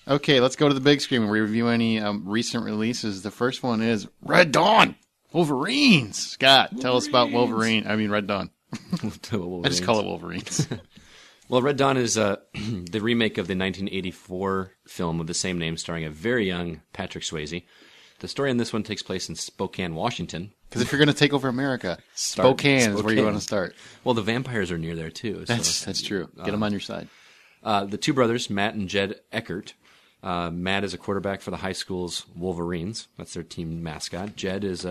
Okay, let's go to the big screen and review any recent releases. The first one is Red Dawn. Wolverines. Scott, tell us about Wolverine. I mean, Red Dawn. I just call it Wolverines. Well, Red Dawn is the remake of the 1984 film of the same name, starring a very young Patrick Swayze. The story in this one takes place in Spokane, Washington. Because if you're going to take over America, Spokane is where you want to start. Well, the vampires are near there, too. That's true. Get them on your side. The two brothers, Matt and Jed Eckert. Matt is a quarterback for the high school's Wolverines. That's their team mascot. Jed is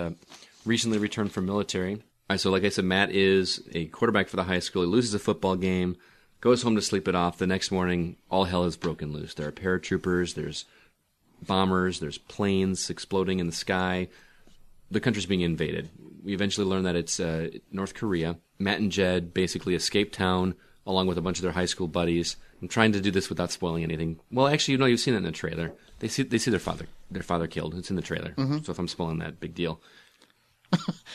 recently returned from military. So like I said, Matt is a quarterback for the high school. He loses a football game, goes home to sleep it off. The next morning, all hell has broken loose. There are paratroopers, there's bombers, there's planes exploding in the sky. The country's being invaded. We eventually learn that it's North Korea. Matt and Jed basically escape town along with a bunch of their high school buddies. I'm trying to do this without spoiling anything. Well, actually, you've seen it in the trailer. They see their father killed. It's in the trailer. Mm-hmm. So if I'm spoiling that, big deal.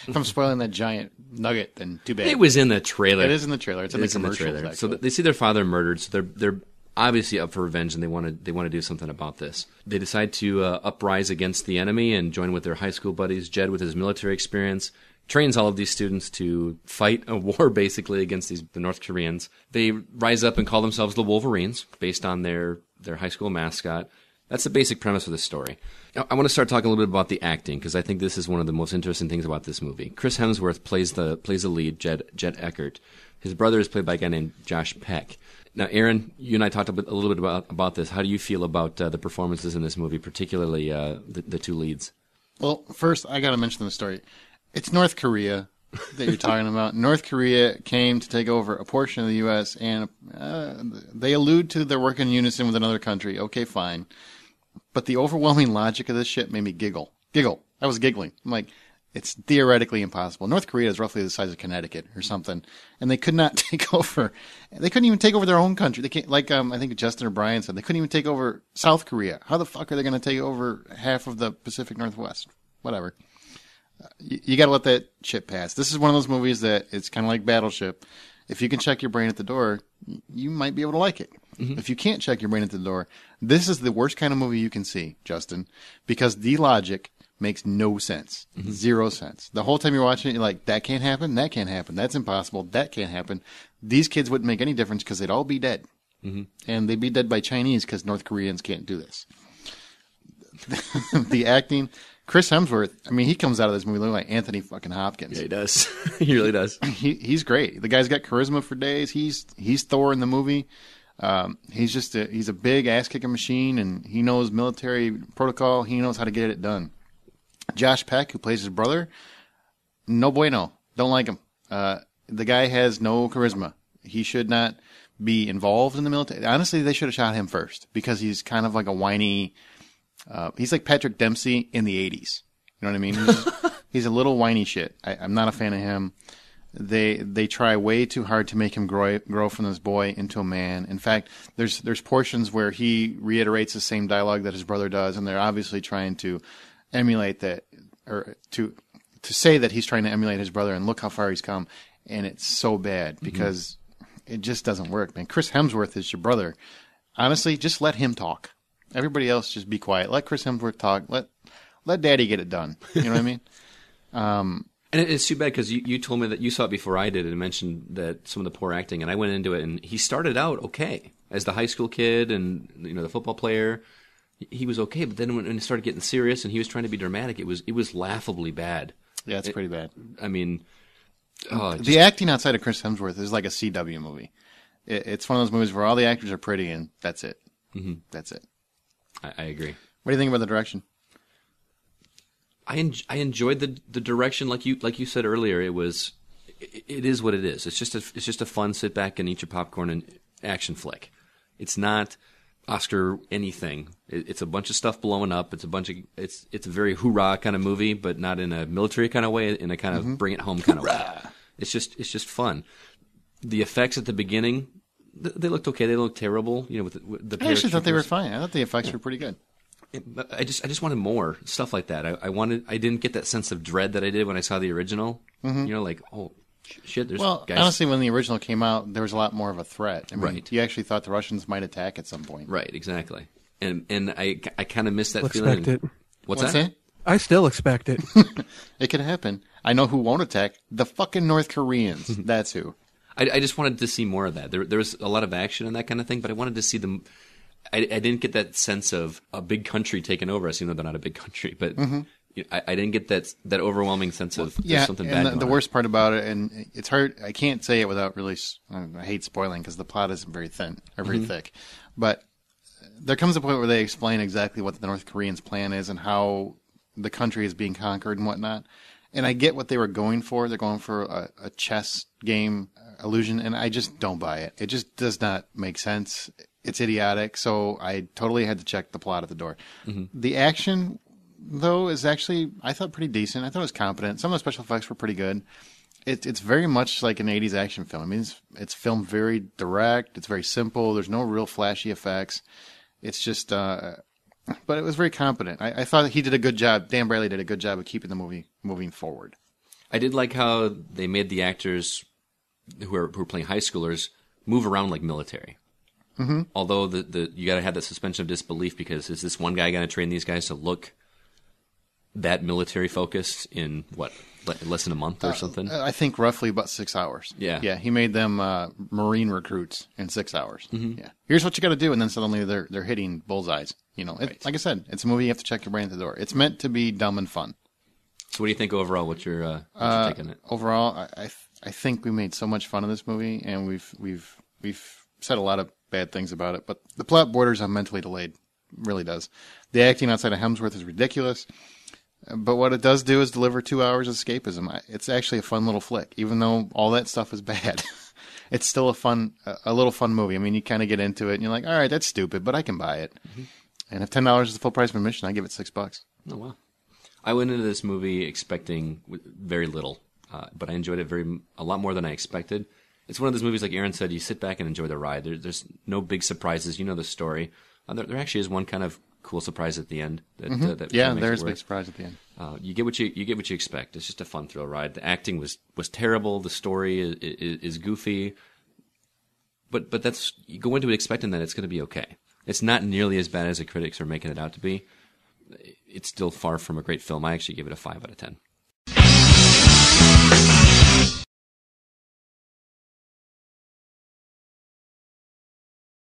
If I'm spoiling that giant nugget, then too bad. It was in the trailer. It is in the trailer. It's in the commercial. So they see their father murdered. So they're obviously up for revenge, and they want to do something about this. They decide to uprise against the enemy and join with their high school buddies. Jed, with his military experience, trains all of these students to fight a war basically against the North Koreans. They rise up and call themselves the Wolverines, based on their high school mascot. That's the basic premise of this story. Now, I want to start talking a little bit about the acting, because I think this is one of the most interesting things about this movie. Chris Hemsworth plays the lead, Jed Eckert. His brother is played by a guy named Josh Peck. Now, Aaron, you and I talked a little bit about this. How do you feel about the performances in this movie, particularly the two leads? Well, first, I got to mention the story. It's North Korea that you're talking about. North Korea came to take over a portion of the U.S., and they allude to their work in unison with another country. Okay, fine. But the overwhelming logic of this shit made me giggle. I was giggling. I'm like, it's theoretically impossible. North Korea is roughly the size of Connecticut or something, and they could not take over. They couldn't even take over their own country. They can't, like I think Justin or Brian said, they couldn't even take over South Korea. How the fuck are they going to take over half of the Pacific Northwest? Whatever. You got to let that shit pass. This is one of those movies that it's kind of like Battleship. If you can check your brain at the door, you might be able to like it. Mm-hmm. If you can't check your brain at the door, this is the worst kind of movie you can see, Justin, because the logic makes no sense. Mm-hmm. Zero sense. The whole time you're watching it, you're like, that can't happen, that can't happen, that's impossible, that can't happen. These kids wouldn't make any difference because they'd all be dead. Mm-hmm. And they'd be dead by Chinese because North Koreans can't do this. The acting, Chris Hemsworth, I mean, he comes out of this movie looking like Anthony fucking Hopkins. Yeah, he does. He really does. He's great. The guy's got charisma for days. He's Thor in the movie. He's a big ass-kicking machine, and he knows military protocol. He knows how to get it done. Josh Peck, who plays his brother, no bueno. Don't like him. The guy has no charisma. He should not be involved in the military. Honestly, they should have shot him first, because he's kind of like a whiny... he's like Patrick Dempsey in the 80s. You know what I mean? He's a little whiny shit. I'm not a fan of him. They try way too hard to make him grow from this boy into a man. In fact, there's portions where he reiterates the same dialogue that his brother does, and they're obviously trying to emulate that, or to say that he's trying to emulate his brother, and look how far he's come. And it's so bad because it just doesn't work, man. Chris Hemsworth is your brother. Honestly, just let him talk. Everybody else just be quiet. Let Chris Hemsworth talk. Let Daddy get it done. You know what I mean? And it's too bad because you told me that you saw it before I did and mentioned that some of the poor acting, and I went into it, and he started out okay as the high school kid and the football player. He was okay, but then when it started getting serious and he was trying to be dramatic, it was laughably bad. Yeah, it's pretty bad. I mean, the acting outside of Chris Hemsworth is like a CW movie. It's one of those movies where all the actors are pretty and that's it. Mm-hmm. That's it. I agree. What do you think about the direction? I enjoyed the direction, like you said earlier. It is what it is. It's just a fun sit back and eat your popcorn and action flick. It's not Oscar anything. It's a bunch of stuff blowing up. It's a very hoorah kind of movie, but not in a military kind of way. In a kind of bring it home kind of way. It's just fun. The effects at the beginning, they looked okay. They looked terrible. With the I actually thought they were fine. I thought the effects were pretty good. I just wanted more stuff like that. I didn't get that sense of dread that I did when I saw the original. Mm-hmm. Like, oh shit, there's guys. Honestly, when the original came out, there was a lot more of a threat. I mean, right. You actually thought the Russians might attack at some point. Right, exactly. and I kind of miss that We'll feeling. expect it. What's that? that? I still expect it. It could happen. I know who won't attack. The fucking North Koreans. That's who. I just wanted to see more of that. There was a lot of action and that kind of thing, but I wanted to see them. I didn't get that sense of a big country taking over us, even though they're not a big country. But I didn't get that overwhelming sense of there's something bad and the worst part about it, and it's hard, I can't say it without really, I hate spoiling because the plot isn't very thin or very thick. But there comes a point where they explain exactly what the North Koreans' plan is and how the country is being conquered and whatnot. And I get what they were going for. They're going for a chess game illusion, and I just don't buy it. It just does not make sense. It's idiotic, so I totally had to check the plot at the door. The action, though, is actually, I thought, pretty decent. I thought it was competent. Some of the special effects were pretty good. It's very much like an 80s action film. I mean, it's filmed very direct. It's very simple. There's no real flashy effects. It's just, but it was very competent. I thought he did a good job. Dan Bradley did a good job of keeping the movie moving forward. I did like how they made the actors who are playing high schoolers move around like military. Although you got to have that suspension of disbelief, because is this one guy going to train these guys to look that military focused in less than a month or something? I think roughly about 6 hours. Yeah. He made them Marine recruits in 6 hours. Yeah, here's what you got to do, and then suddenly they're hitting bullseyes. Like I said, it's a movie you have to check your brain at the door. It's meant to be dumb and fun. So what do you think overall? What's your take on it? Overall, I think we made so much fun of this movie, and we've said a lot of bad things about it, but the plot borders on mentally delayed. It really does. The acting outside of Hemsworth is ridiculous, but what it does do is deliver 2 hours of escapism. It's actually a fun little flick, even though all that stuff is bad. It's still a little fun movie. I mean, you kind of get into it, and you're like, all right, that's stupid, but I can buy it. And if $10 is the full price of admission, I give it $6. Oh, wow. I went into this movie expecting very little, but I enjoyed it a lot more than I expected. It's one of those movies, like Aaron said, you sit back and enjoy the ride. There's no big surprises. You know the story. There actually is one kind of cool surprise at the end. That Yeah, there's a big surprise at the end. You get what you expect. It's just a fun thrill ride. The acting was terrible. The story is goofy. But that's, you go into it expecting that it's going to be okay. It's not nearly as bad as the critics are making it out to be. It's still far from a great film. I actually give it a 5 out of 10.